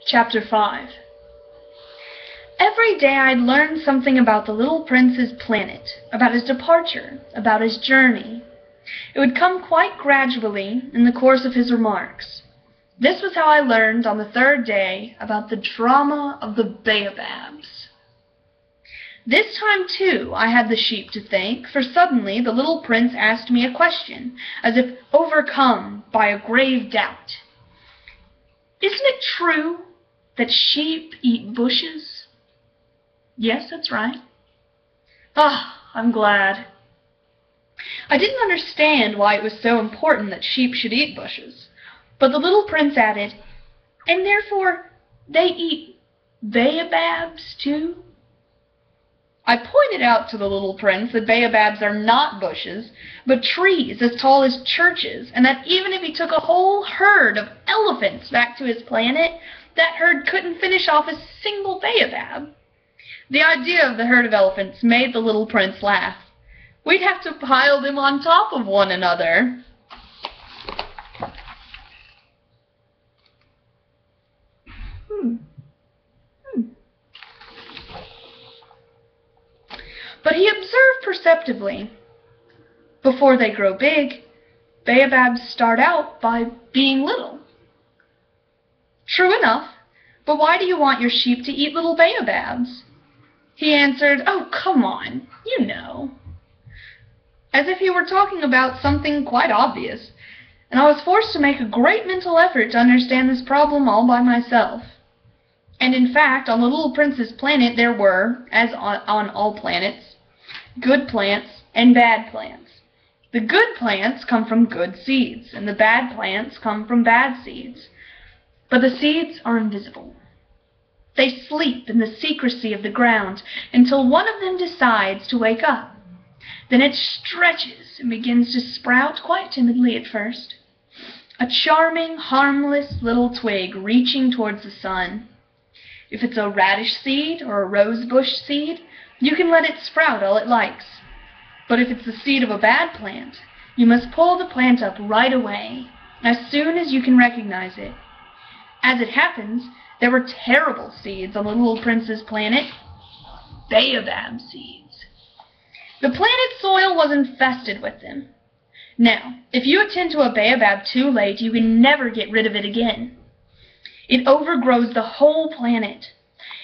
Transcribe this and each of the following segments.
Chapter 5. Every day I'd learn something about the little prince's planet, about his departure, about his journey. It would come quite gradually in the course of his remarks. This was how I learned on the third day about the drama of the baobabs. This time, too, I had the sheep to thank, for suddenly the little prince asked me a question, as if overcome by a grave doubt. "Isn't it true that sheep eat bushes?" "Yes, that's right." "Ah, I'm glad." I didn't understand why it was so important that sheep should eat bushes, but the little prince added, "And therefore they eat baobabs too?" I pointed out to the little prince that baobabs are not bushes, but trees as tall as churches, and that even if he took a whole herd of elephants back to his planet, that herd couldn't finish off a single baobab. The idea of the herd of elephants made the little prince laugh. We'd have to pile them on top of one another. But he observed perceptively, before they grow big, baobabs start out by being little. "True enough, but why do you want your sheep to eat little baobabs?" He answered, "Oh, come on, you know," as if he were talking about something quite obvious, and I was forced to make a great mental effort to understand this problem all by myself. And in fact, on the little prince's planet there were, as on all planets, good plants and bad plants. The good plants come from good seeds, and the bad plants come from bad seeds. But the seeds are invisible. They sleep in the secrecy of the ground until one of them decides to wake up. Then it stretches and begins to sprout quite timidly at first. A charming, harmless little twig reaching towards the sun. If it's a radish seed or a rosebush seed, you can let it sprout all it likes. But if it's the seed of a bad plant, you must pull the plant up right away, as soon as you can recognize it. As it happens, there were terrible seeds on the little prince's planet, baobab seeds. The planet's soil was infested with them. Now, if you attend to a baobab too late, you can never get rid of it again. It overgrows the whole planet.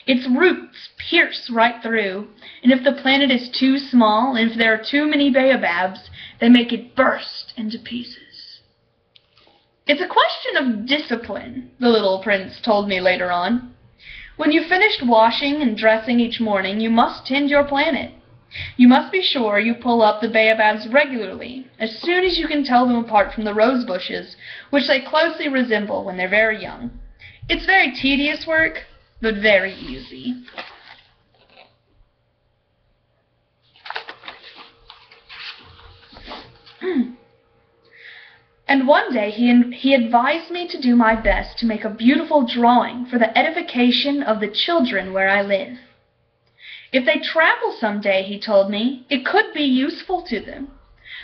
Its roots pierce right through, and if the planet is too small, and if there are too many baobabs, they make it burst into pieces. "It's a question of discipline," the little prince told me later on. "When you've finished washing and dressing each morning, you must tend your planet. You must be sure you pull up the baobabs regularly, as soon as you can tell them apart from the rose bushes, which they closely resemble when they're very young. It's very tedious work, but very easy." And one day he advised me to do my best to make a beautiful drawing for the edification of the children where I live. If they travel some day, he told me, it could be useful to them.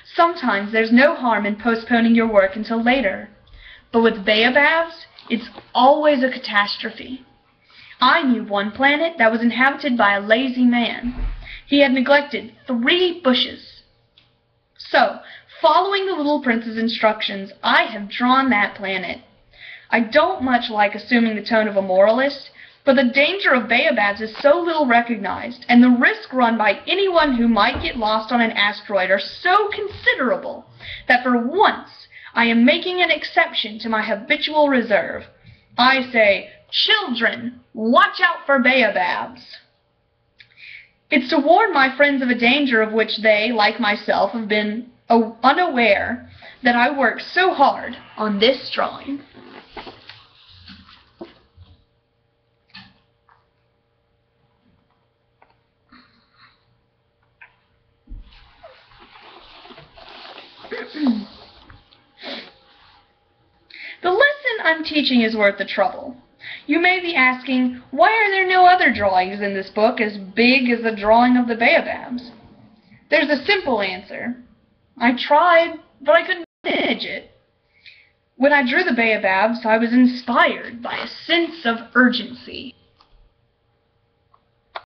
Sometimes there's no harm in postponing your work until later, but with baobabs, it's always a catastrophe. I knew one planet that was inhabited by a lazy man. He had neglected 3 bushes. So, following the little prince's instructions, I have drawn that planet. I don't much like assuming the tone of a moralist, but the danger of baobabs is so little recognized, and the risk run by anyone who might get lost on an asteroid are so considerable, that for once I am making an exception to my habitual reserve. I say, "Children, watch out for baobabs." It's to warn my friends of a danger of which they, like myself, have been unaware that I work so hard on this drawing. The lesson I'm teaching is worth the trouble. You may be asking, why are there no other drawings in this book as big as the drawing of the baobabs? There's a simple answer. I tried, but I couldn't manage it. When I drew the baobabs, I was inspired by a sense of urgency.